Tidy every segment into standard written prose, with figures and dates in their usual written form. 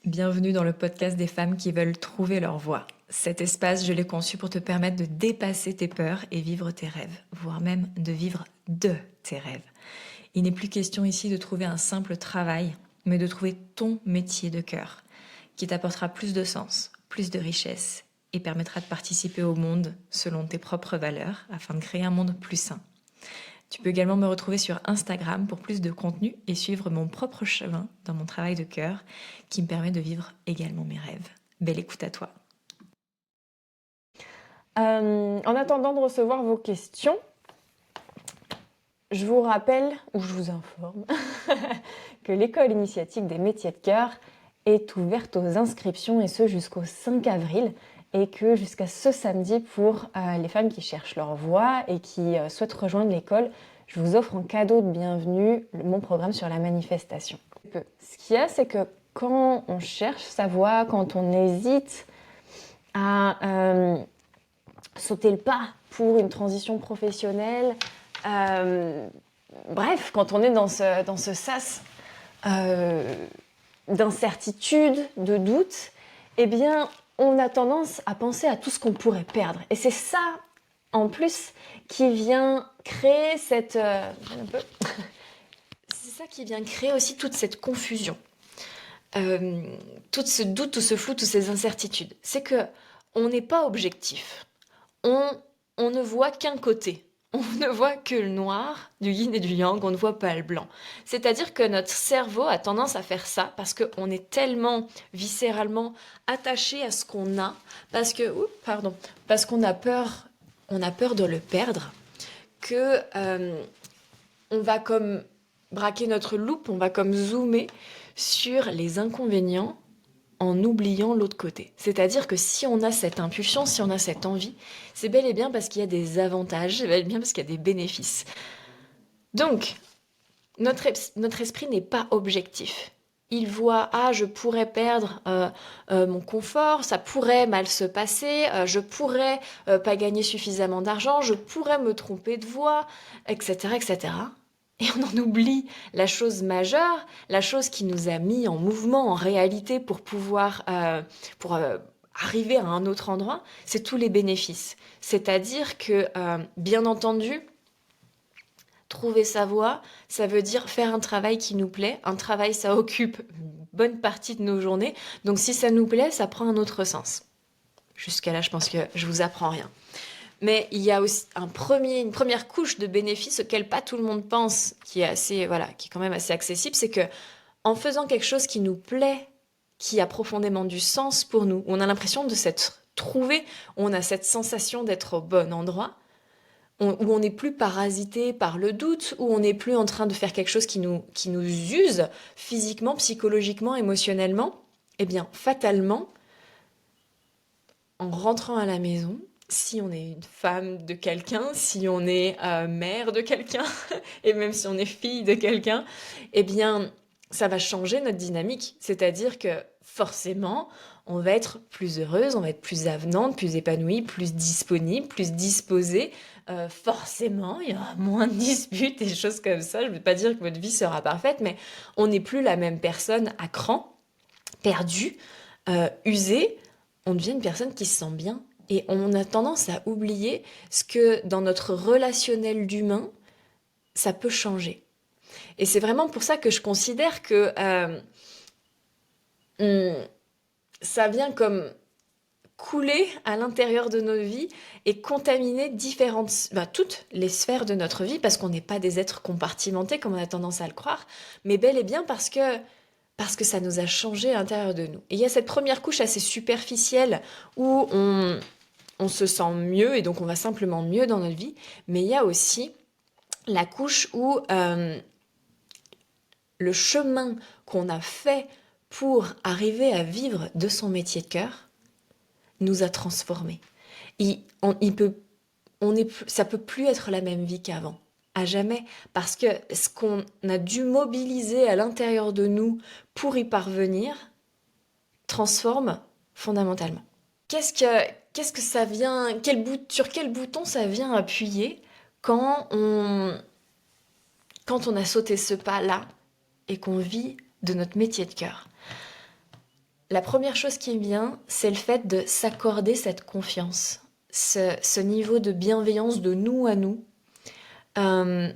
Bienvenue dans le podcast des femmes qui veulent trouver leur voie. Cet espace, je l'ai conçu pour te permettre de dépasser tes peurs et vivre tes rêves, voire même de vivre de tes rêves. Il n'est plus question ici de trouver un simple travail, mais de trouver ton métier de cœur, qui t'apportera plus de sens, plus de richesse et permettra de participer au monde selon tes propres valeurs afin de créer un monde plus sain. Tu peux également me retrouver sur Instagram pour plus de contenu et suivre mon propre chemin dans mon travail de cœur qui me permet de vivre également mes rêves. Belle écoute à toi. En attendant de recevoir vos questions, je vous rappelle, ou je vous informe, que l'école initiatique des métiers de cœur est ouverte aux inscriptions et ce jusqu'au 5 avril et que jusqu'à ce samedi pour les femmes qui cherchent leur voie et qui souhaitent rejoindre l'école, je vous offre en cadeau de bienvenue mon programme sur la manifestation. Ce qu'il y a, c'est que quand on cherche sa voie, quand on hésite à sauter le pas pour une transition professionnelle, bref, quand on est dans ce sas d'incertitude, de doute, eh bien, on a tendance à penser à tout ce qu'on pourrait perdre. Et c'est ça, en plus, qui vient créer cette... c'est ça qui vient créer aussi toute cette confusion. Tout ce doute, tout ce flou, toutes ces incertitudes. C'est que on n'est pas objectif. On ne voit qu'un côté. On ne voit que le noir, du yin et du yang, on ne voit pas le blanc. C'est-à-dire que notre cerveau a tendance à faire ça parce qu'on est tellement viscéralement attaché à ce qu'on a, parce qu'on a peur de le perdre, que on va comme braquer notre loupe, on va comme zoomer sur les inconvénients en oubliant l'autre côté. C'est-à-dire que si on a cette impulsion, si on a cette envie, c'est bel et bien parce qu'il y a des avantages, c'est bel et bien parce qu'il y a des bénéfices. Donc, notre esprit n'est pas objectif. Il voit, je pourrais perdre mon confort, ça pourrait mal se passer, je pourrais pas gagner suffisamment d'argent, je pourrais me tromper de voie, etc., etc. Et on en oublie la chose majeure, la chose qui nous a mis en mouvement, en réalité, pour pouvoir arriver à un autre endroit, c'est tous les bénéfices. C'est-à-dire que, bien entendu, trouver sa voie, ça veut dire faire un travail qui nous plaît. Un travail, ça occupe une bonne partie de nos journées. Donc si ça nous plaît, ça prend un autre sens. Jusqu'à là, je pense que je vous apprends rien. Mais il y a aussi une première couche de bénéfices auquel pas tout le monde pense, qui est qui est quand même assez accessible, c'est que en faisant quelque chose qui nous plaît, qui a profondément du sens pour nous, on a l'impression de s'être trouvé, on a cette sensation d'être au bon endroit, où on n'est plus parasité par le doute, où on n'est plus en train de faire quelque chose qui nous use physiquement, psychologiquement, émotionnellement, eh bien, fatalement, en rentrant à la maison, si on est une femme de quelqu'un, si on est mère de quelqu'un, et même si on est fille de quelqu'un, eh bien, ça va changer notre dynamique. C'est-à-dire que forcément, on va être plus heureuse, on va être plus avenante, plus épanouie, plus disponible, plus disposée. Forcément, il y aura moins de disputes et des choses comme ça. Je ne veux pas dire que votre vie sera parfaite, mais on n'est plus la même personne à cran, perdue, usée. On devient une personne qui se sent bien. Et on a tendance à oublier ce que dans notre relationnel d'humain, ça peut changer. Et c'est vraiment pour ça que je considère que ça vient comme couler à l'intérieur de nos vies et contaminer toutes les sphères de notre vie, parce qu'on n'est pas des êtres compartimentés comme on a tendance à le croire, mais bel et bien parce que ça nous a changé à l'intérieur de nous. Et il y a cette première couche assez superficielle où on se sent mieux et donc on va simplement mieux dans notre vie, mais il y a aussi la couche où le chemin qu'on a fait pour arriver à vivre de son métier de cœur nous a transformés. Ça peut plus être la même vie qu'avant, à jamais, parce que ce qu'on a dû mobiliser à l'intérieur de nous pour y parvenir transforme fondamentalement. Qu'est-ce que ça vient, sur quel bouton ça vient appuyer quand on a sauté ce pas-là et qu'on vit de notre métier de cœur? la première chose qui me vient, c'est le fait de s'accorder cette confiance, ce niveau de bienveillance de nous à nous. Euh,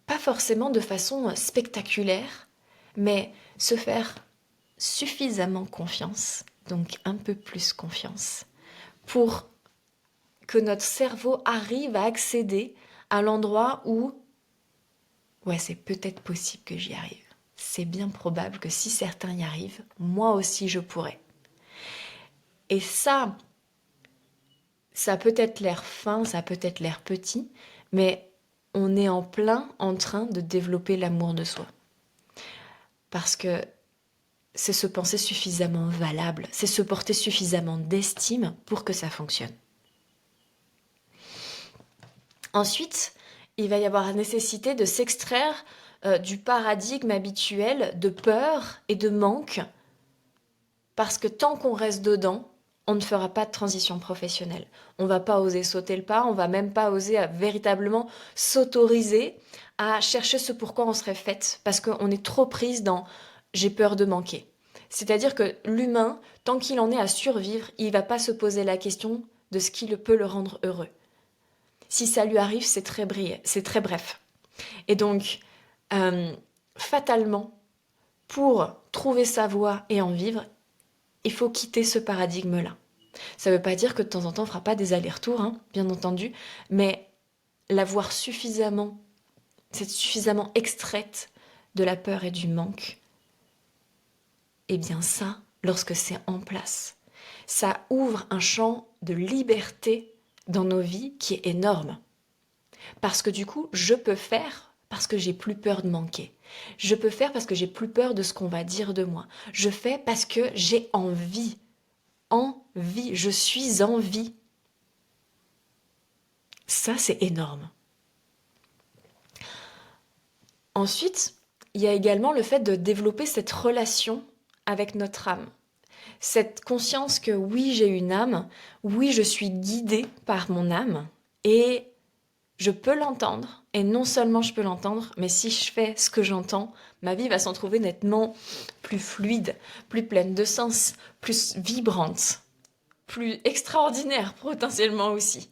Pas forcément de façon spectaculaire, mais se faire suffisamment confiance, donc un peu plus confiance, pour que notre cerveau arrive à accéder à l'endroit où, ouais, c'est peut-être possible que j'y arrive. C'est bien probable que si certains y arrivent, moi aussi je pourrais. Et ça a peut-être l'air fin, ça a peut-être l'air petit, mais on est en plein en train de développer l'amour de soi. Parce que c'est se penser suffisamment valable, c'est se porter suffisamment d'estime pour que ça fonctionne. Ensuite, il va y avoir la nécessité de s'extraire du paradigme habituel de peur et de manque, parce que tant qu'on reste dedans, on ne fera pas de transition professionnelle. On ne va pas oser sauter le pas, on ne va même pas oser véritablement s'autoriser à chercher ce pourquoi on serait faite, parce qu'on est trop prise dans « j'ai peur de manquer ». C'est-à-dire que l'humain, tant qu'il en est à survivre, il ne va pas se poser la question de ce qui peut le rendre heureux. Si ça lui arrive, c'est très bref. Et donc, fatalement, pour trouver sa voie et en vivre, il faut quitter ce paradigme-là. Ça ne veut pas dire que de temps en temps, on ne fera pas des allers-retours, hein, bien entendu, mais l'avoir suffisamment extraite de la peur et du manque, eh bien ça, lorsque c'est en place, ça ouvre un champ de liberté dans nos vies qui est énorme. Parce que du coup, je peux faire parce que j'ai plus peur de manquer. Je peux faire parce que j'ai plus peur de ce qu'on va dire de moi. Je fais parce que j'ai envie. Envie, je suis en vie. Ça, c'est énorme. Ensuite, il y a également le fait de développer cette relation avec notre âme. Cette conscience que oui, j'ai une âme, oui, je suis guidée par mon âme, et je peux l'entendre, et non seulement je peux l'entendre, mais si je fais ce que j'entends, ma vie va s'en trouver nettement plus fluide, plus pleine de sens, plus vibrante, plus extraordinaire potentiellement aussi.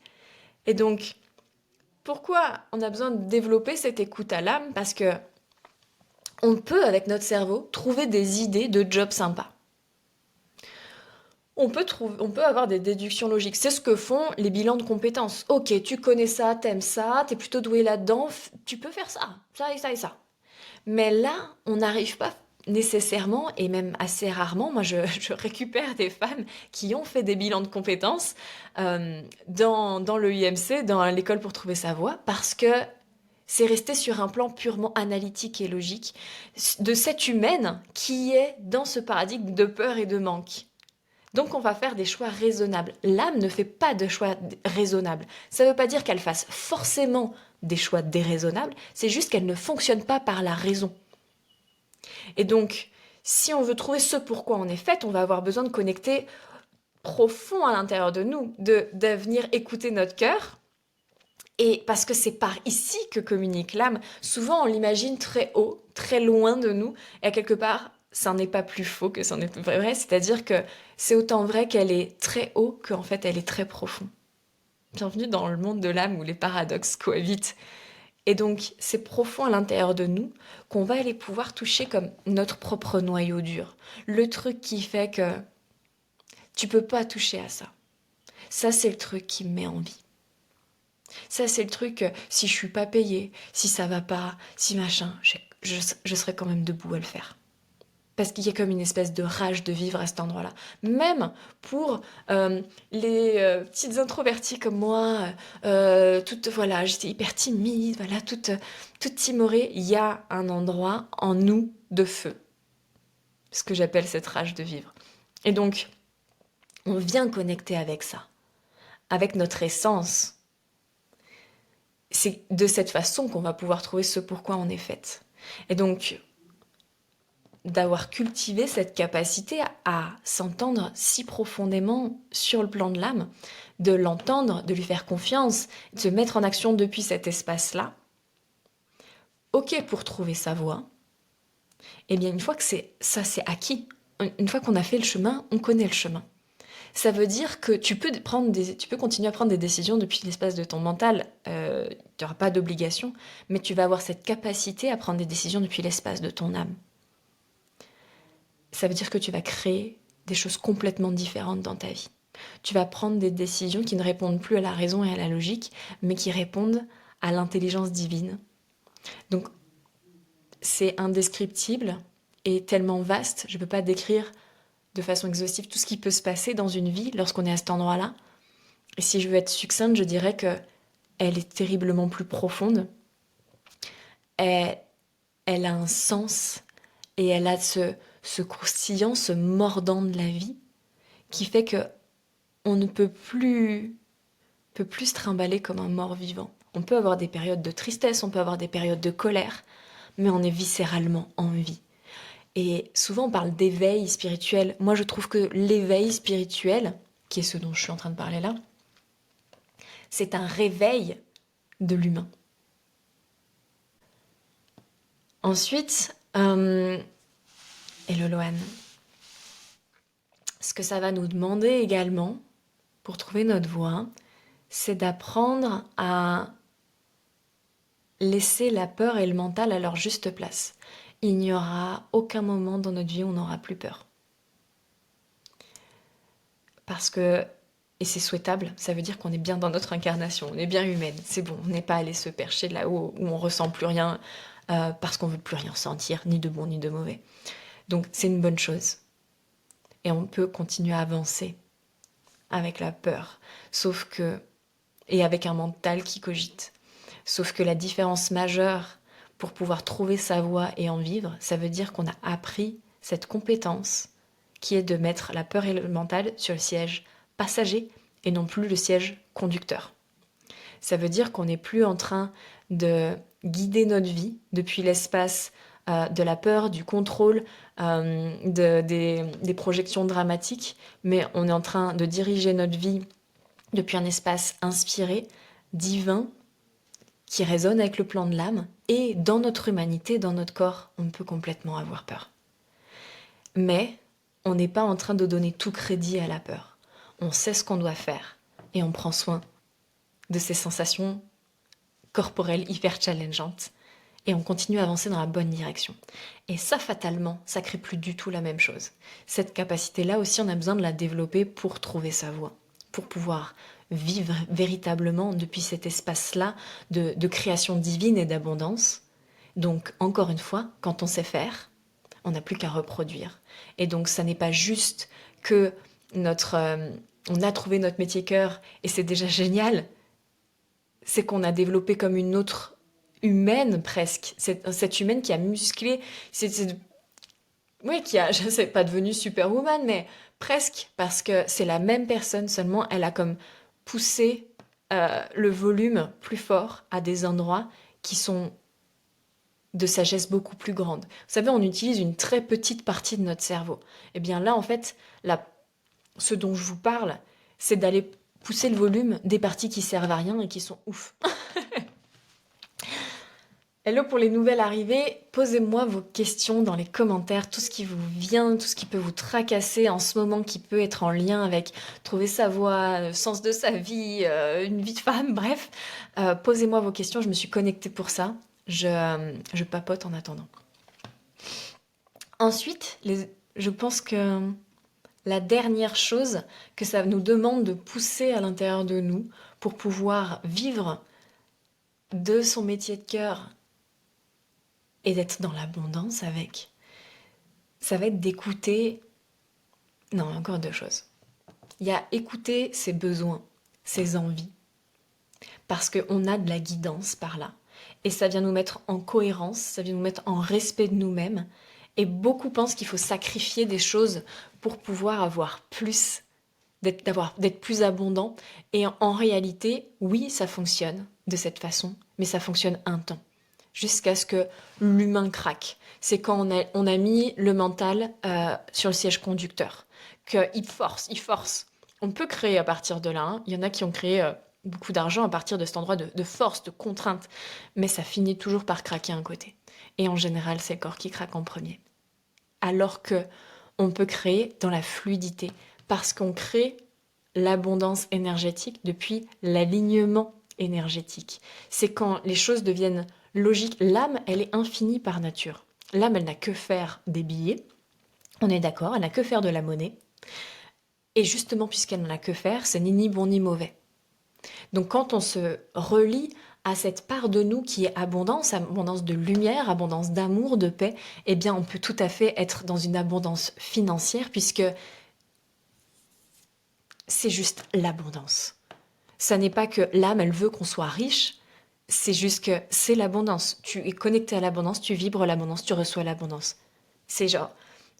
Et donc, pourquoi on a besoin de développer cette écoute à l'âme? Parce que on peut, avec notre cerveau, trouver des idées de jobs sympas. On peut avoir des déductions logiques. C'est ce que font les bilans de compétences. Ok, tu connais ça, t'aimes ça, t'es plutôt doué là-dedans, tu peux faire ça, ça et ça et ça. Mais là, on n'arrive pas nécessairement, et même assez rarement, moi je récupère des femmes qui ont fait des bilans de compétences dans le IMC, dans l'école pour trouver sa voie, parce que c'est resté sur un plan purement analytique et logique de cette humaine qui est dans ce paradigme de peur et de manque. Donc on va faire des choix raisonnables. L'âme ne fait pas de choix raisonnables. Ça ne veut pas dire qu'elle fasse forcément des choix déraisonnables, c'est juste qu'elle ne fonctionne pas par la raison. Et donc, si on veut trouver ce pourquoi on est fait, on va avoir besoin de connecter profond à l'intérieur de nous, de venir écouter notre cœur. Et parce que c'est par ici que communique l'âme. Souvent, on l'imagine très haut, très loin de nous, et à quelque part, ça n'est pas plus faux que ça n'est vrai. C'est-à-dire que c'est autant vrai qu'elle est très haut qu'en fait, elle est très profond. Bienvenue dans le monde de l'âme où les paradoxes cohabitent. Et donc, c'est profond à l'intérieur de nous qu'on va aller pouvoir toucher comme notre propre noyau dur. Le truc qui fait que tu peux pas toucher à ça. Ça, c'est le truc qui me met en vie. Ça, c'est le truc, si je suis pas payée, si ça va pas, si machin, je serai quand même debout à le faire. Parce qu'il y a comme une espèce de rage de vivre à cet endroit-là. Même pour les petites introverties comme moi, voilà, j'étais hyper timide, voilà, toute timorée, il y a un endroit en nous de feu. Ce que j'appelle cette rage de vivre. Et donc, on vient connecter avec ça, avec notre essence. C'est de cette façon qu'on va pouvoir trouver ce pourquoi on est faite. Et donc, d'avoir cultivé cette capacité à s'entendre si profondément sur le plan de l'âme, de l'entendre, de lui faire confiance, de se mettre en action depuis cet espace-là. Ok pour trouver sa voie. Eh bien, une fois que c'est acquis, une fois qu'on a fait le chemin, on connaît le chemin. Ça veut dire que tu peux continuer à prendre des décisions depuis l'espace de ton mental. Tu n'auras pas d'obligation, mais tu vas avoir cette capacité à prendre des décisions depuis l'espace de ton âme. Ça veut dire que tu vas créer des choses complètement différentes dans ta vie. Tu vas prendre des décisions qui ne répondent plus à la raison et à la logique, mais qui répondent à l'intelligence divine. Donc, c'est indescriptible et tellement vaste, je ne peux pas décrire de façon exhaustive tout ce qui peut se passer dans une vie lorsqu'on est à cet endroit-là. Et si je veux être succincte, je dirais que elle est terriblement plus profonde. Elle a un sens et elle a ce croustillant, ce mordant de la vie qui fait que on ne peut plus se trimballer comme un mort-vivant. On peut avoir des périodes de tristesse, on peut avoir des périodes de colère, mais on est viscéralement en vie. Et souvent on parle d'éveil spirituel. Moi je trouve que l'éveil spirituel, qui est ce dont je suis en train de parler là, c'est un réveil de l'humain. Ensuite, Hello Loane, ce que ça va nous demander également, pour trouver notre voie, c'est d'apprendre à laisser la peur et le mental à leur juste place. Il n'y aura aucun moment dans notre vie où on n'aura plus peur. Parce que, et c'est souhaitable, ça veut dire qu'on est bien dans notre incarnation, on est bien humaine, c'est bon, on n'est pas allé se percher là-haut où on ressent plus rien parce qu'on veut plus rien sentir, ni de bon ni de mauvais. Donc c'est une bonne chose. Et on peut continuer à avancer avec la peur, sauf que, et avec un mental qui cogite. Sauf que la différence majeure pour pouvoir trouver sa voie et en vivre, ça veut dire qu'on a appris cette compétence qui est de mettre la peur et le mental sur le siège passager et non plus le siège conducteur. Ça veut dire qu'on n'est plus en train de guider notre vie depuis l'espace de la peur, du contrôle, des projections dramatiques, mais on est en train de diriger notre vie depuis un espace inspiré, divin, qui résonne avec le plan de l'âme, et dans notre humanité, dans notre corps, on peut complètement avoir peur. Mais on n'est pas en train de donner tout crédit à la peur. On sait ce qu'on doit faire, et on prend soin de ces sensations corporelles hyper challengeantes, et on continue à avancer dans la bonne direction. Et ça, fatalement, ça crée plus du tout la même chose. Cette capacité-là aussi, on a besoin de la développer pour trouver sa voie, pour pouvoir vivre véritablement depuis cet espace-là de création divine et d'abondance. Donc, encore une fois, quand on sait faire, on n'a plus qu'à reproduire. Et donc, ça n'est pas juste que on a trouvé notre métier cœur et c'est déjà génial. C'est qu'on a développé comme une autre humaine presque. Cette humaine qui a musclé, oui, qui a, je sais pas devenue superwoman, mais presque, parce que c'est la même personne, seulement elle a comme poussé le volume plus fort à des endroits qui sont de sagesse beaucoup plus grande. Vous savez, on utilise une très petite partie de notre cerveau. Et bien là, en fait, ce dont je vous parle, c'est d'aller pousser le volume des parties qui servent à rien et qui sont ouf. Hello pour les nouvelles arrivées, posez-moi vos questions dans les commentaires, tout ce qui vous vient, tout ce qui peut vous tracasser en ce moment, qui peut être en lien avec trouver sa voie, le sens de sa vie, une vie de femme, bref. Posez-moi vos questions, je me suis connectée pour ça. Je papote en attendant. Ensuite, je pense que la dernière chose que ça nous demande de pousser à l'intérieur de nous pour pouvoir vivre de son métier de cœur et d'être dans l'abondance avec, ça va être d'écouter... Non, encore deux choses. Il y a écouter ses besoins, ses envies, parce qu'on a de la guidance par là. Et ça vient nous mettre en cohérence, ça vient nous mettre en respect de nous-mêmes. Et beaucoup pensent qu'il faut sacrifier des choses pour pouvoir avoir plus, d'être plus abondant. Et en réalité, oui, ça fonctionne de cette façon, mais ça fonctionne un temps. Jusqu'à ce que l'humain craque. C'est quand on a mis le mental sur le siège conducteur, qu'il force. On peut créer à partir de là. Hein. Il y en a qui ont créé beaucoup d'argent à partir de cet endroit de force, de contrainte. Mais ça finit toujours par craquer un côté. Et en général, c'est le corps qui craque en premier. Alors que on peut créer dans la fluidité, parce qu'on crée l'abondance énergétique depuis l'alignement énergétique. C'est quand les choses deviennent logiques. L'âme, elle est infinie par nature. L'âme, elle n'a que faire des billets, on est d'accord, elle n'a que faire de la monnaie. Et justement, puisqu'elle n'en a que faire, c'est ni bon ni mauvais. Donc quand on se relie à cette part de nous qui est abondance, abondance de lumière, abondance d'amour, de paix, eh bien on peut tout à fait être dans une abondance financière puisque c'est juste l'abondance. Ça n'est pas que l'âme, elle veut qu'on soit riche, c'est juste que c'est l'abondance. Tu es connecté à l'abondance, tu vibres l'abondance, tu reçois l'abondance. C'est genre,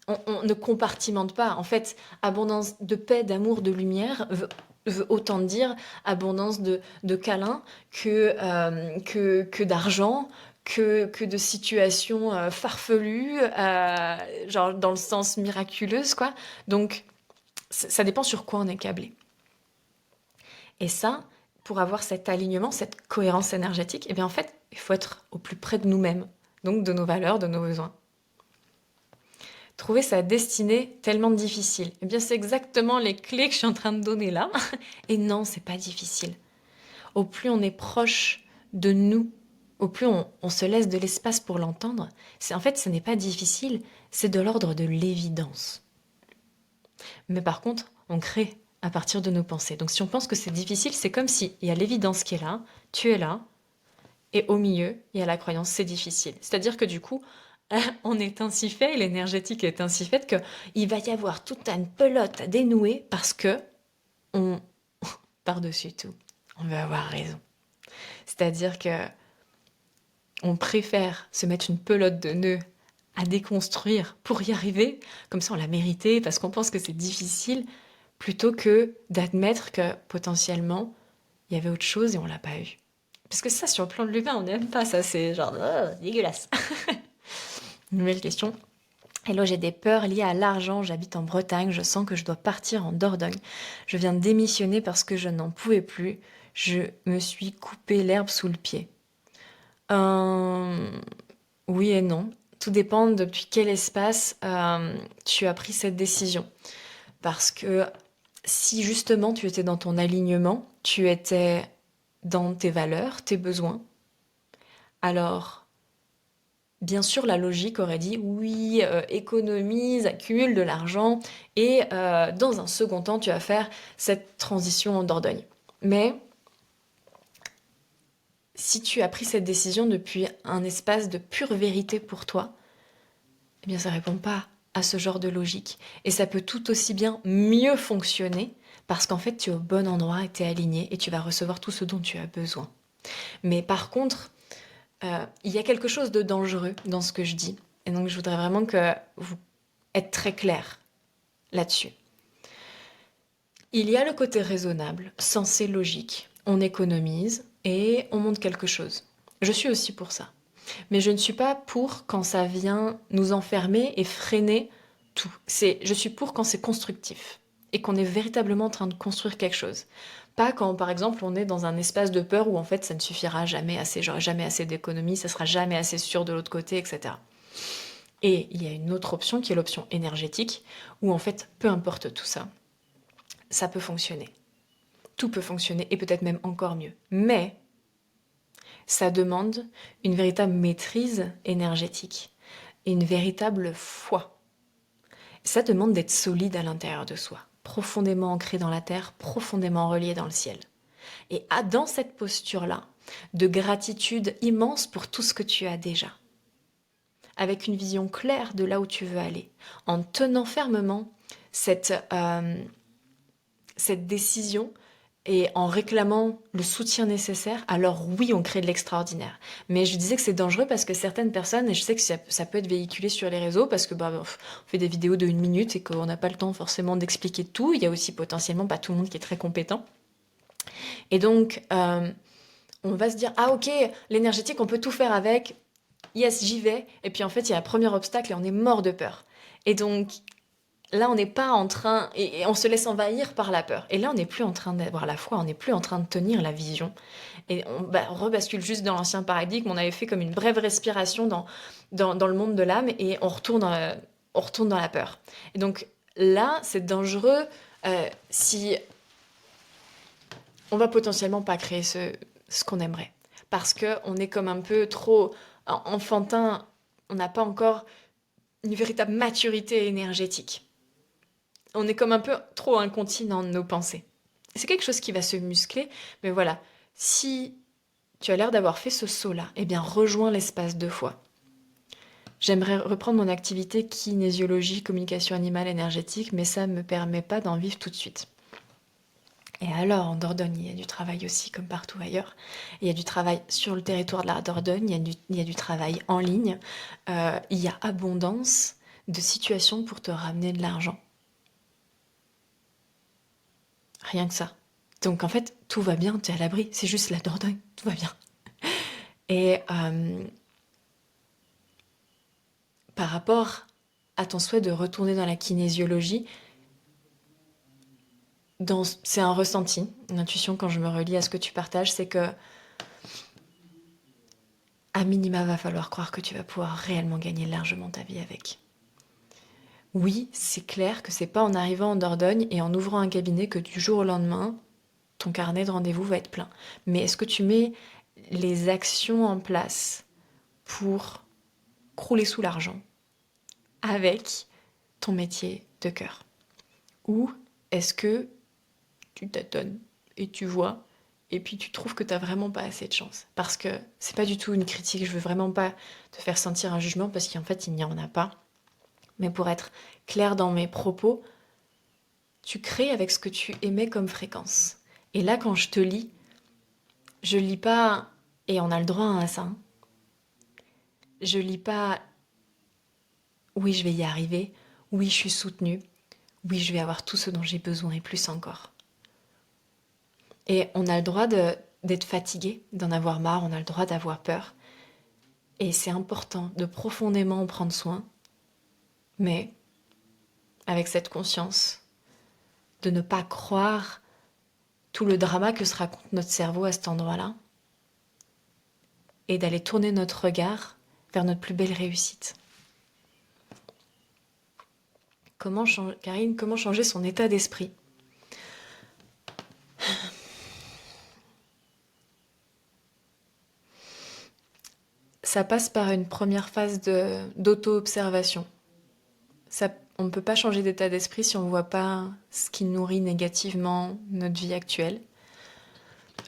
on ne compartimente pas. En fait, abondance de paix, d'amour, de lumière veut autant dire abondance de câlins que d'argent, que de situations farfelues, genre dans le sens miraculeuse, quoi. Donc, ça dépend sur quoi on est câblé. Et ça, pour avoir cet alignement, cette cohérence énergétique, eh bien en fait, il faut être au plus près de nous-mêmes, donc de nos valeurs, de nos besoins. Trouver sa destinée tellement difficile. Eh bien, c'est exactement les clés que je suis en train de donner là. Et non, c'est pas difficile. Au plus on est proche de nous, au plus on se laisse de l'espace pour l'entendre, en fait, ce n'est pas difficile, c'est de l'ordre de l'évidence. Mais par contre, on crée à partir de nos pensées. Donc si on pense que c'est difficile, c'est comme s'il y a l'évidence qui est là, tu es là, et au milieu, il y a la croyance, c'est difficile. C'est-à-dire que du coup, on est ainsi fait, l'énergétique est ainsi faite qu'il va y avoir toute une pelote à dénouer parce que on, par-dessus tout, on veut avoir raison. C'est-à-dire que on préfère se mettre une pelote de nœuds à déconstruire pour y arriver, comme ça on l'a mérité parce qu'on pense que c'est difficile, plutôt que d'admettre que potentiellement il y avait autre chose et on l'a pas eu. Parce que ça, sur le plan de l'humain, on n'aime pas ça, c'est genre dégueulasse. Nouvelle question. Hello, j'ai des peurs liées à l'argent, j'habite en Bretagne, je sens que je dois partir en Dordogne. Je viens de démissionner parce que je n'en pouvais plus, je me suis coupé l'herbe sous le pied. Oui et non. Tout dépend depuis quel espace tu as pris cette décision. Parce que si justement tu étais dans ton alignement, tu étais dans tes valeurs, tes besoins, alors bien sûr la logique aurait dit oui, économise, accumule de l'argent et dans un second temps tu vas faire cette transition en Dordogne. Mais si tu as pris cette décision depuis un espace de pure vérité pour toi, eh bien ça répond pas à ce genre de logique. Et ça peut tout aussi bien mieux fonctionner parce qu'en fait tu es au bon endroit et tu es aligné et tu vas recevoir tout ce dont tu as besoin. Mais par contre, il y a quelque chose de dangereux dans ce que je dis. Et donc je voudrais vraiment que vous êtes très clair là-dessus. Il y a le côté raisonnable, sensé, logique. On économise et on monte quelque chose. Je suis aussi pour ça. Mais je ne suis pas pour quand ça vient nous enfermer et freiner tout. Je suis pour quand c'est constructif et qu'on est véritablement en train de construire quelque chose. Pas quand, par exemple, on est dans un espace de peur où en fait ça ne suffira jamais assez, j'aurai jamais assez d'économie, ça sera jamais assez sûr de l'autre côté, etc. Et il y a une autre option qui est l'option énergétique où en fait, peu importe tout ça, ça peut fonctionner. Tout peut fonctionner et peut-être même encore mieux. Mais ça demande une véritable maîtrise énergétique et une véritable foi. Ça demande d'être solide à l'intérieur de soi, profondément ancré dans la terre, profondément relié dans le ciel. Et dans cette posture-là, de gratitude immense pour tout ce que tu as déjà, avec une vision claire de là où tu veux aller, en tenant fermement cette décision et en réclamant le soutien nécessaire, alors oui, on crée de l'extraordinaire. Mais je disais que c'est dangereux parce que certaines personnes, et je sais que ça peut être véhiculé sur les réseaux, parce que on fait des vidéos de 1 minute et qu'on n'a pas le temps forcément d'expliquer tout. Il y a aussi potentiellement pas tout le monde qui est très compétent. Et donc, on va se dire, ah ok, l'énergétique, on peut tout faire avec, yes, j'y vais. Et puis en fait, il y a un premier obstacle et on est mort de peur. Et donc, là, on n'est pas en train... Et on se laisse envahir par la peur. Et là, on n'est plus en train d'avoir la foi, on n'est plus en train de tenir la vision. Et on rebascule juste dans l'ancien paradigme. On avait fait comme une brève respiration dans le monde de l'âme et on retourne on retourne dans la peur. Et donc là, c'est dangereux si on va potentiellement pas créer ce qu'on aimerait. Parce qu'on est comme un peu trop enfantin, on n'a pas encore une véritable maturité énergétique. On est comme un peu trop incontinent de nos pensées. C'est quelque chose qui va se muscler, mais voilà, si tu as l'air d'avoir fait ce saut-là, eh bien rejoins l'espace 2 fois. J'aimerais reprendre mon activité kinésiologie, communication animale énergétique, mais ça ne me permet pas d'en vivre tout de suite. Et alors, en Dordogne, il y a du travail aussi, comme partout ailleurs. Il y a du travail sur le territoire de la Dordogne, il y a du travail en ligne. Il y a abondance de situations pour te ramener de l'argent. Rien que ça. Donc en fait, tout va bien, t'es à l'abri. C'est juste la Dordogne, tout va bien. Et par rapport à ton souhait de retourner dans la kinésiologie, c'est un ressenti, une intuition quand je me relie à ce que tu partages, c'est que à minima, va falloir croire que tu vas pouvoir réellement gagner largement ta vie avec. Oui, c'est clair que c'est pas en arrivant en Dordogne et en ouvrant un cabinet que du jour au lendemain, ton carnet de rendez-vous va être plein. Mais est-ce que tu mets les actions en place pour crouler sous l'argent avec ton métier de cœur? Ou est-ce que tu tâtonnes et tu vois et puis tu trouves que t'as vraiment pas assez de chance? Parce que c'est pas du tout une critique, je veux vraiment pas te faire sentir un jugement parce qu'en fait il n'y en a pas. Mais pour être clair dans mes propos, tu crées avec ce que tu émets comme fréquence. Et là quand je te lis, je lis pas, et on a le droit à ça, hein. Je lis pas oui je vais y arriver, oui je suis soutenue, oui je vais avoir tout ce dont j'ai besoin et plus encore. Et on a le droit d'être fatigué, d'en avoir marre, on a le droit d'avoir peur. Et c'est important de profondément en prendre soin, mais avec cette conscience de ne pas croire tout le drama que se raconte notre cerveau à cet endroit-là et d'aller tourner notre regard vers notre plus belle réussite. Karine, comment changer son état d'esprit? Ça passe par une première phase d'auto-observation. On ne peut pas changer d'état d'esprit si on ne voit pas ce qui nourrit négativement notre vie actuelle.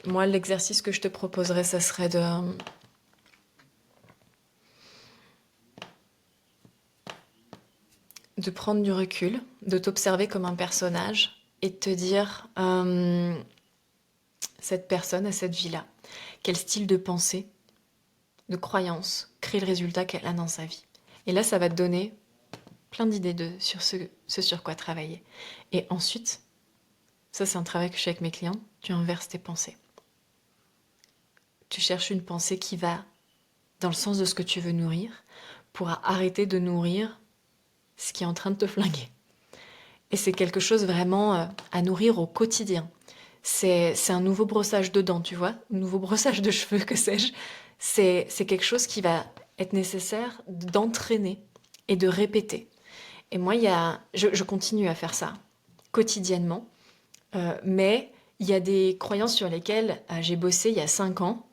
Moi, l'exercice que je te proposerais, ça serait de prendre du recul, de t'observer comme un personnage et de te dire, cette personne a cette vie-là, quel style de pensée, de croyance crée le résultat qu'elle a dans sa vie. Et là, ça va te donner plein d'idées sur ce sur quoi travailler. Et ensuite, ça c'est un travail que je fais avec mes clients, tu inverses tes pensées. Tu cherches une pensée qui va dans le sens de ce que tu veux nourrir pour arrêter de nourrir ce qui est en train de te flinguer. Et c'est quelque chose vraiment à nourrir au quotidien. C'est un nouveau brossage de dents, tu vois, un nouveau brossage de cheveux, que sais-je. C'est quelque chose qui va être nécessaire d'entraîner et de répéter. Et moi, je continue à faire ça quotidiennement, mais il y a des croyances sur lesquelles j'ai bossé il y a 5 ans,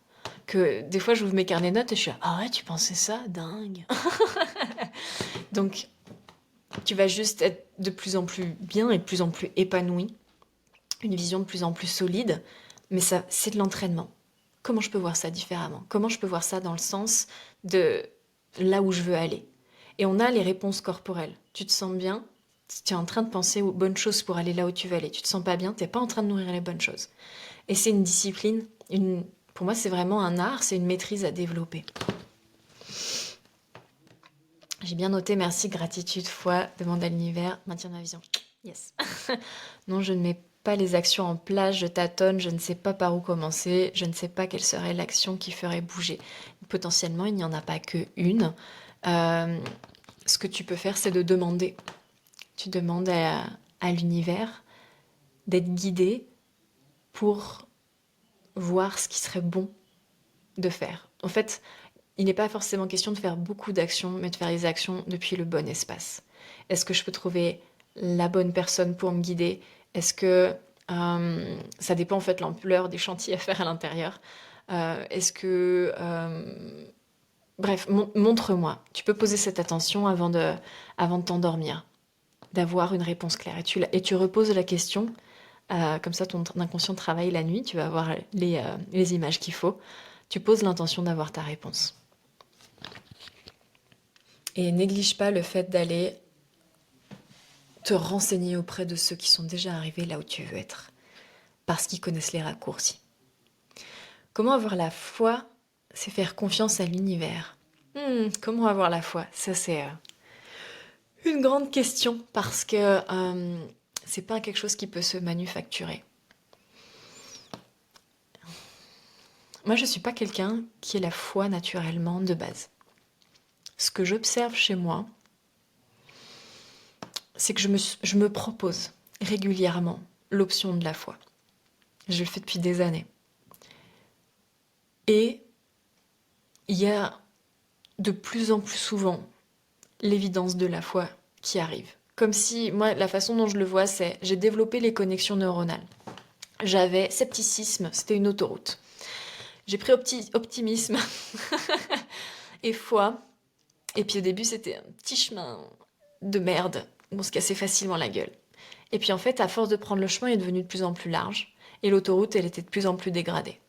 que des fois, j'ouvre mes carnets de notes et je suis là, ah ouais, tu pensais ça? Dingue. Donc, tu vas juste être de plus en plus bien et de plus en plus épanoui, une vision de plus en plus solide, mais ça, c'est de l'entraînement. Comment je peux voir ça différemment? Comment je peux voir ça dans le sens de là où je veux aller? Et on a les réponses corporelles. Tu te sens bien, tu es en train de penser aux bonnes choses pour aller là où tu veux aller. Tu te sens pas bien, tu n'es pas en train de nourrir les bonnes choses. Et c'est une discipline, pour moi c'est vraiment un art, c'est une maîtrise à développer. J'ai bien noté, merci, gratitude, foi, demande à l'univers, maintien de ma vision. Yes. Non, je ne mets pas les actions en place, je tâtonne, je ne sais pas par où commencer, je ne sais pas quelle serait l'action qui ferait bouger. Potentiellement, il n'y en a pas qu'une. Ce que tu peux faire, c'est de demander. Tu demandes à l'univers d'être guidé pour voir ce qui serait bon de faire. En fait, il n'est pas forcément question de faire beaucoup d'actions, mais de faire les actions depuis le bon espace. Est-ce que je peux trouver la bonne personne pour me guider? Est-ce que ça dépend en fait de l'ampleur des chantiers à faire à l'intérieur. Est-ce que... Bref, montre-moi. Tu peux poser cette attention avant de t'endormir, d'avoir une réponse claire. Et tu reposes la question, comme ça ton inconscient travaille la nuit, tu vas avoir les images qu'il faut. Tu poses l'intention d'avoir ta réponse. Et néglige pas le fait d'aller te renseigner auprès de ceux qui sont déjà arrivés là où tu veux être, parce qu'ils connaissent les raccourcis. Comment avoir la foi, c'est faire confiance à l'univers. Comment avoir la foi? Ça, c'est une grande question parce que c'est pas quelque chose qui peut se manufacturer. Moi, je suis pas quelqu'un qui ait la foi naturellement de base. Ce que j'observe chez moi, c'est que je me propose régulièrement l'option de la foi. Je le fais depuis des années. Et il y a de plus en plus souvent l'évidence de la foi qui arrive. Comme si, moi, la façon dont je le vois, c'est j'ai développé les connexions neuronales. J'avais scepticisme, c'était une autoroute. J'ai pris optimisme et foi. Et puis au début, c'était un petit chemin de merde où on se cassait facilement la gueule. Et puis en fait, à force de prendre le chemin, il est devenu de plus en plus large. Et l'autoroute, elle était de plus en plus dégradée.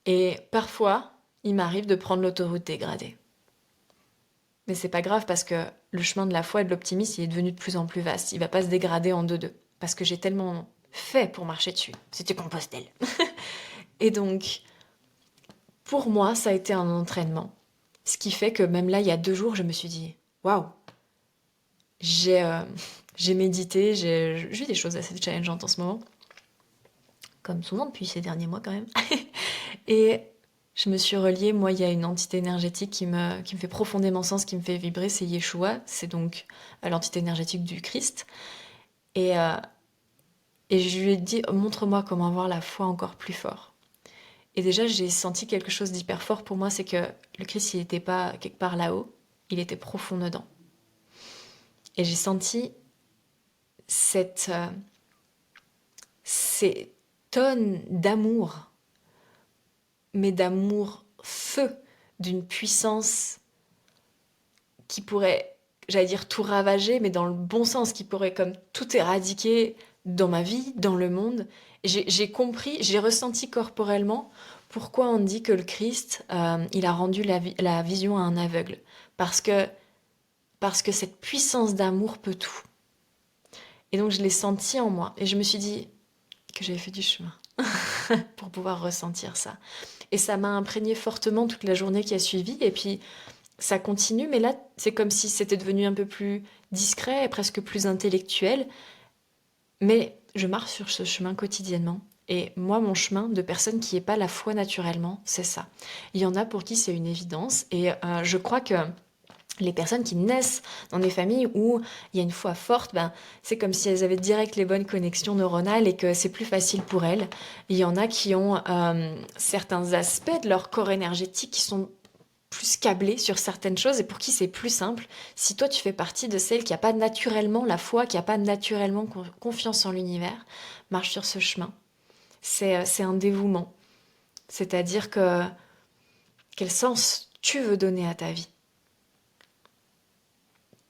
Et parfois, il m'arrive de prendre l'autoroute dégradée. Mais c'est pas grave parce que le chemin de la foi et de l'optimisme, il est devenu de plus en plus vaste. Il va pas se dégrader en deux. Parce que j'ai tellement fait pour marcher dessus. C'était Compostelle. Et donc, pour moi, ça a été un entraînement. Ce qui fait que même là, il y a 2 jours, je me suis dit, waouh, j'ai médité, j'ai vu des choses assez challengeantes en ce moment. Comme souvent depuis ces derniers mois quand même. Et je me suis reliée, moi il y a une entité énergétique qui me fait profondément sens, qui me fait vibrer, c'est Yeshua, c'est donc l'entité énergétique du Christ. Et, et je lui ai dit, montre-moi comment avoir la foi encore plus fort. Et déjà j'ai senti quelque chose d'hyper fort pour moi, c'est que le Christ il n'était pas quelque part là-haut, il était profond dedans. Et j'ai senti ces tonnes d'amour, mais d'amour feu, d'une puissance qui pourrait, j'allais dire tout ravager, mais dans le bon sens, qui pourrait comme tout éradiquer dans ma vie, dans le monde. J'ai compris, j'ai ressenti corporellement pourquoi on dit que le Christ, il a rendu la vision à un aveugle. Parce que cette puissance d'amour peut tout. Et donc je l'ai senti en moi. Et je me suis dit que j'avais fait du chemin pour pouvoir ressentir ça. Et ça m'a imprégné fortement toute la journée qui a suivi. Et puis ça continue, mais là c'est comme si c'était devenu un peu plus discret et presque plus intellectuel. Mais je marche sur ce chemin quotidiennement. Et moi, mon chemin de personne qui n'est pas la foi naturellement, c'est ça. Il y en a pour qui c'est une évidence. Et je crois que les personnes qui naissent dans des familles où il y a une foi forte, c'est comme si elles avaient direct les bonnes connexions neuronales et que c'est plus facile pour elles. Il y en a qui ont certains aspects de leur corps énergétique qui sont plus câblés sur certaines choses et pour qui c'est plus simple. Si toi tu fais partie de celles qui n'a pas naturellement la foi, qui n'a pas naturellement confiance en l'univers, marche sur ce chemin. C'est un dévouement. C'est-à-dire que quel sens tu veux donner à ta vie?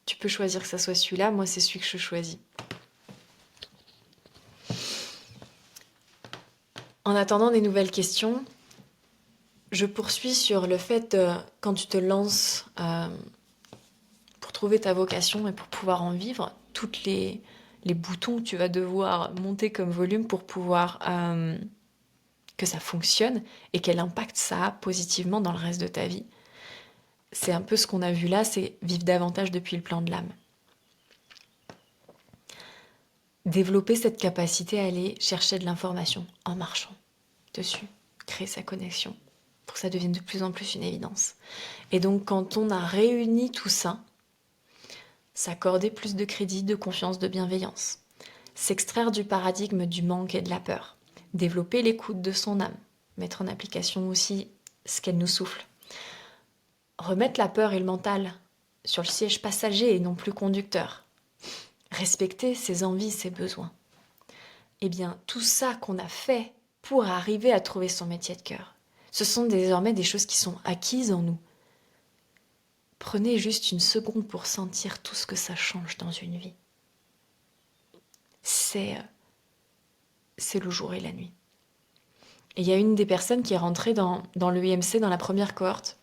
Tu peux choisir que ça soit celui-là, moi c'est celui que je choisis. En attendant des nouvelles questions, je poursuis sur le fait de, quand tu te lances pour trouver ta vocation et pour pouvoir en vivre, toutes les boutons que tu vas devoir monter comme volume pour pouvoir que ça fonctionne et quel impact ça a positivement dans le reste de ta vie. C'est un peu ce qu'on a vu là, c'est vivre davantage depuis le plan de l'âme. Développer cette capacité à aller chercher de l'information en marchant dessus, créer sa connexion pour que ça devienne de plus en plus une évidence. Et donc quand on a réuni tout ça, s'accorder plus de crédit, de confiance, de bienveillance, s'extraire du paradigme du manque et de la peur, développer l'écoute de son âme, mettre en application aussi ce qu'elle nous souffle, remettre la peur et le mental sur le siège passager et non plus conducteur. Respecter ses envies, ses besoins. Eh bien, tout ça qu'on a fait pour arriver à trouver son métier de cœur, ce sont désormais des choses qui sont acquises en nous. Prenez juste une seconde pour sentir tout ce que ça change dans une vie. C'est le jour et la nuit. Et il y a une des personnes qui est rentrée dans l'EMC, dans la première cohorte,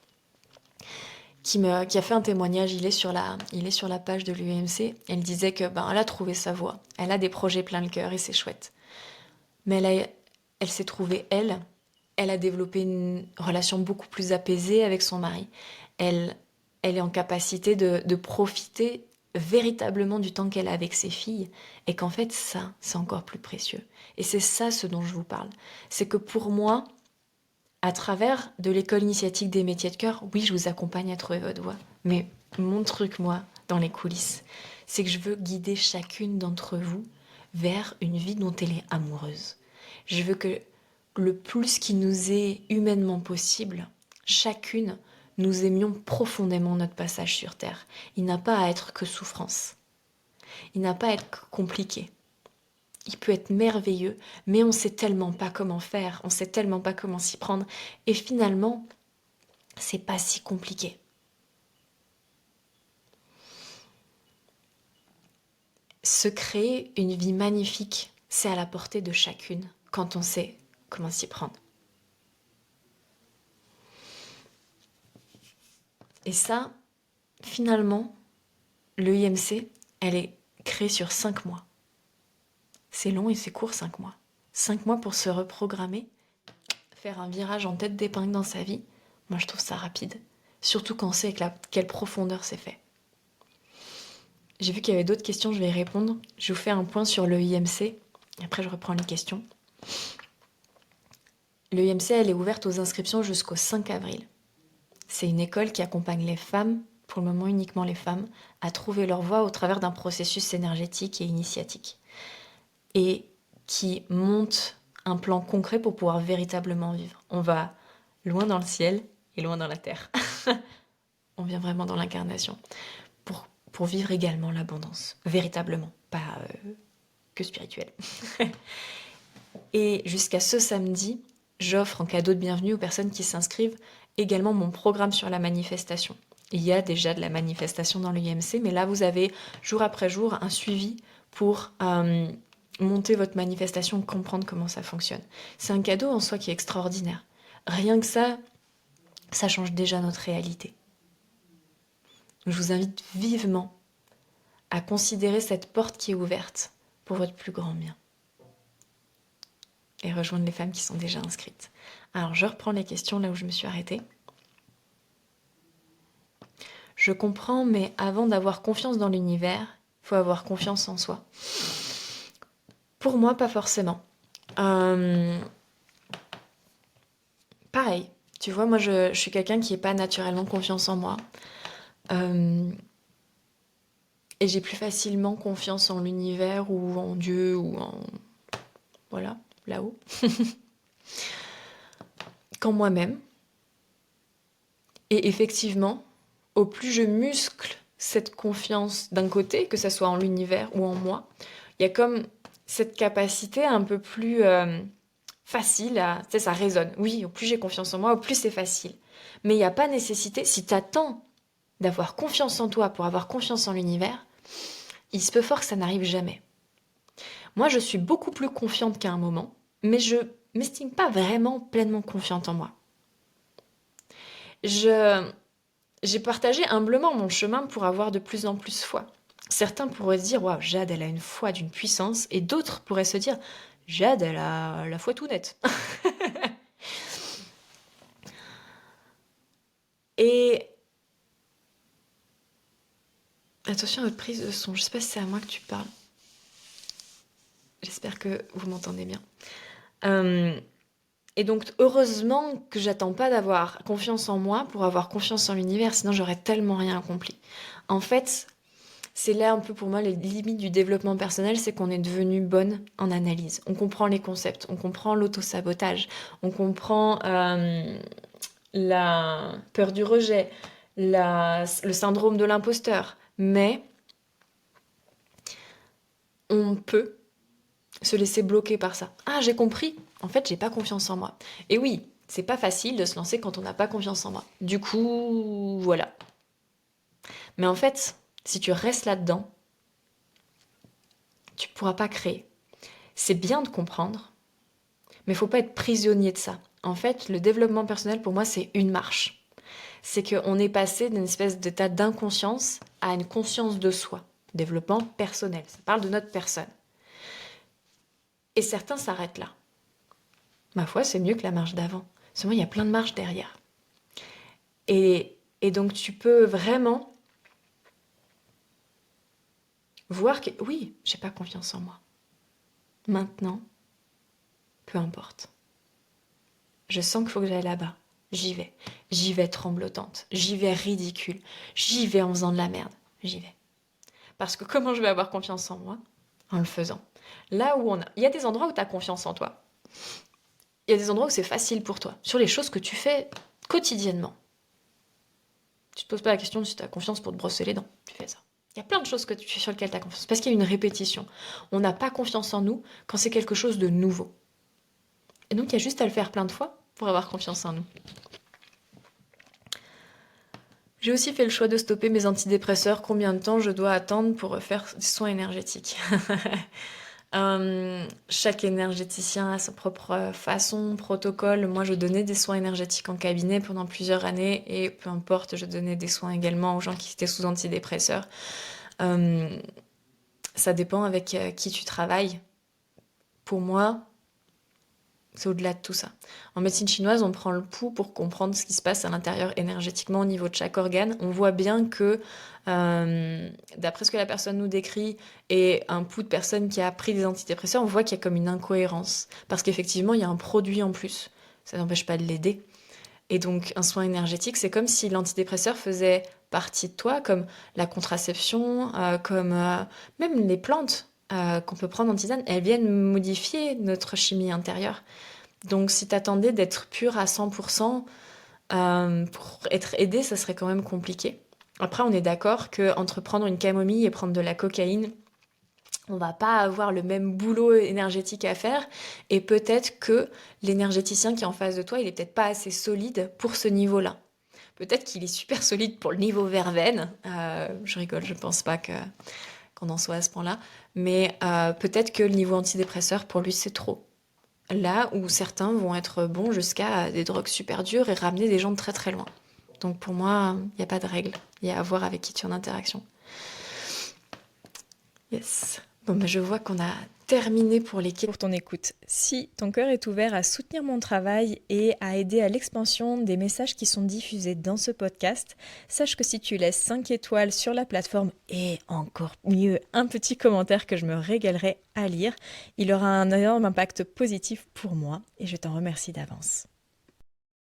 qui a fait un témoignage. Il est sur la page de l'EMC. Elle disait que elle a trouvé sa voie. Elle a des projets plein le cœur et c'est chouette. Mais elle s'est trouvée elle. Elle a développé une relation beaucoup plus apaisée avec son mari. Elle est en capacité de profiter véritablement du temps qu'elle a avec ses filles, et qu'en fait ça, c'est encore plus précieux. Et c'est ça ce dont je vous parle. C'est que pour moi, à travers de l'école initiatique des métiers de cœur, oui, je vous accompagne à trouver votre voie. Mais mon truc, moi, dans les coulisses, c'est que je veux guider chacune d'entre vous vers une vie dont elle est amoureuse. Je veux que le plus qui nous est humainement possible, chacune, nous aimions profondément notre passage sur Terre. Il n'a pas à être que souffrance. Il n'a pas à être que compliqué. Il peut être merveilleux, mais on ne sait tellement pas comment faire, on ne sait tellement pas comment s'y prendre. Et finalement, c'est pas si compliqué. Se créer une vie magnifique, c'est à la portée de chacune, quand on sait comment s'y prendre. Et ça, finalement, l'EIMC, elle est créée sur 5 mois. C'est long et c'est court, 5 mois. 5 mois pour se reprogrammer, faire un virage en tête d'épingle dans sa vie. Moi, je trouve ça rapide. Surtout quand on sait avec quelle profondeur c'est fait. J'ai vu qu'il y avait d'autres questions, je vais y répondre. Je vous fais un point sur l'EIMC, et après je reprends les questions. L'EIMC, elle est ouverte aux inscriptions jusqu'au 5 avril. C'est une école qui accompagne les femmes, pour le moment uniquement les femmes, à trouver leur voie au travers d'un processus énergétique et initiatique. Et qui monte un plan concret pour pouvoir véritablement vivre. On va loin dans le ciel et loin dans la terre. On vient vraiment dans l'incarnation. Pour vivre également l'abondance, véritablement, pas que spirituelle. Et jusqu'à ce samedi, j'offre en cadeau de bienvenue aux personnes qui s'inscrivent également mon programme sur la manifestation. Il y a déjà de la manifestation dans l'IMC, mais là vous avez jour après jour un suivi pour monter votre manifestation, comprendre comment ça fonctionne. C'est un cadeau en soi qui est extraordinaire. Rien que ça change déjà notre réalité. Je vous invite vivement à considérer cette porte qui est ouverte pour votre plus grand bien. Et rejoindre les femmes qui sont déjà inscrites. Alors, je reprends les questions là où je me suis arrêtée. Je comprends, mais avant d'avoir confiance dans l'univers, il faut avoir confiance en soi. Pour moi, pas forcément. Pareil, tu vois, moi je suis quelqu'un qui n'est pas naturellement confiance en moi. Et j'ai plus facilement confiance en l'univers ou en Dieu ou en... Voilà, là-haut. Qu'en moi-même. Et effectivement, au plus je muscle cette confiance d'un côté, que ce soit en l'univers ou en moi, il y a comme cette capacité un peu plus facile à... Tu sais, ça résonne. Oui, au plus j'ai confiance en moi, au plus c'est facile. Mais il n'y a pas nécessité, si tu attends d'avoir confiance en toi pour avoir confiance en l'univers, il se peut fort que ça n'arrive jamais. Moi, je suis beaucoup plus confiante qu'à un moment, mais je m'estime pas vraiment pleinement confiante en moi. J'ai partagé humblement mon chemin pour avoir de plus en plus foi. Certains pourraient se dire « Waouh, Jade, elle a une foi d'une puissance » et d'autres pourraient se dire « Jade, elle a la foi tout nette. » Et... Attention à votre prise de son, je sais pas si c'est à moi que tu parles. J'espère que vous m'entendez bien. Et donc, heureusement que j'attends pas d'avoir confiance en moi pour avoir confiance en l'univers, sinon j'aurais tellement rien accompli. En fait, c'est là un peu pour moi les limites du développement personnel, c'est qu'on est devenu bonne en analyse. On comprend les concepts, on comprend l'auto-sabotage, on comprend la peur du rejet, le syndrome de l'imposteur. Mais on peut se laisser bloquer par ça. Ah, j'ai compris. En fait, j'ai pas confiance en moi. Et oui, c'est pas facile de se lancer quand on n'a pas confiance en moi. Du coup, voilà. Mais en fait, si tu restes là-dedans, tu pourras pas créer. C'est bien de comprendre, mais il faut pas être prisonnier de ça. En fait, le développement personnel, pour moi, c'est une marche. C'est qu'on est passé d'une espèce d'état d'inconscience à une conscience de soi. Développement personnel, ça parle de notre personne. Et certains s'arrêtent là. Ma foi, c'est mieux que la marche d'avant. Seulement, il y a plein de marches derrière. Et donc, tu peux vraiment voir que, oui, j'ai pas confiance en moi. Maintenant, peu importe. Je sens qu'il faut que j'aille là-bas. J'y vais. J'y vais tremblotante. J'y vais ridicule. J'y vais en faisant de la merde. J'y vais. Parce que comment je vais avoir confiance en moi? En le faisant. Là où il y a des endroits où tu as confiance en toi. Il y a des endroits où c'est facile pour toi. Sur les choses que tu fais quotidiennement. Tu te poses pas la question si tu as confiance pour te brosser les dents. Tu fais ça. Il y a plein de choses que tu fais sur lesquelles tu as confiance. Parce qu'il y a une répétition. On n'a pas confiance en nous quand c'est quelque chose de nouveau. Et donc, il y a juste à le faire plein de fois pour avoir confiance en nous. J'ai aussi fait le choix de stopper mes antidépresseurs. Combien de temps je dois attendre pour faire des soins énergétiques? Chaque énergéticien a sa propre façon, protocole. Moi, je donnais des soins énergétiques en cabinet pendant plusieurs années et peu importe, je donnais des soins également aux gens qui étaient sous antidépresseurs. Ça dépend avec qui tu travailles. Pour moi, c'est au-delà de tout ça. En médecine chinoise, on prend le pouls pour comprendre ce qui se passe à l'intérieur énergétiquement au niveau de chaque organe. On voit bien que, d'après ce que la personne nous décrit, et un pouls de personne qui a pris des antidépresseurs, on voit qu'il y a comme une incohérence. Parce qu'effectivement, il y a un produit en plus. Ça n'empêche pas de l'aider. Et donc, un soin énergétique, c'est comme si l'antidépresseur faisait partie de toi, comme la contraception, comme même les plantes qu'on peut prendre en tisane, elles viennent modifier notre chimie intérieure. Donc, si t'attendais d'être pur à 100%, pour être aidé, ça serait quand même compliqué. Après, on est d'accord qu'entre prendre une camomille et prendre de la cocaïne, on va pas avoir le même boulot énergétique à faire. Et peut-être que l'énergéticien qui est en face de toi, il est peut-être pas assez solide pour ce niveau-là. Peut-être qu'il est super solide pour le niveau verveine. Je rigole, je pense pas qu'on en soit à ce point-là. Mais peut-être que le niveau antidépresseur, pour lui, c'est trop. Là où certains vont être bons jusqu'à des drogues super dures et ramener des gens de très très loin. Donc pour moi, il n'y a pas de règle. Il y a à voir avec qui tu es en interaction. Yes. Bon, ben je vois qu'on a terminé pour les questions. Pour ton écoute. Si ton cœur est ouvert à soutenir mon travail et à aider à l'expansion des messages qui sont diffusés dans ce podcast, sache que si tu laisses 5 étoiles sur la plateforme et encore mieux un petit commentaire que je me régalerai à lire, il aura un énorme impact positif pour moi et je t'en remercie d'avance.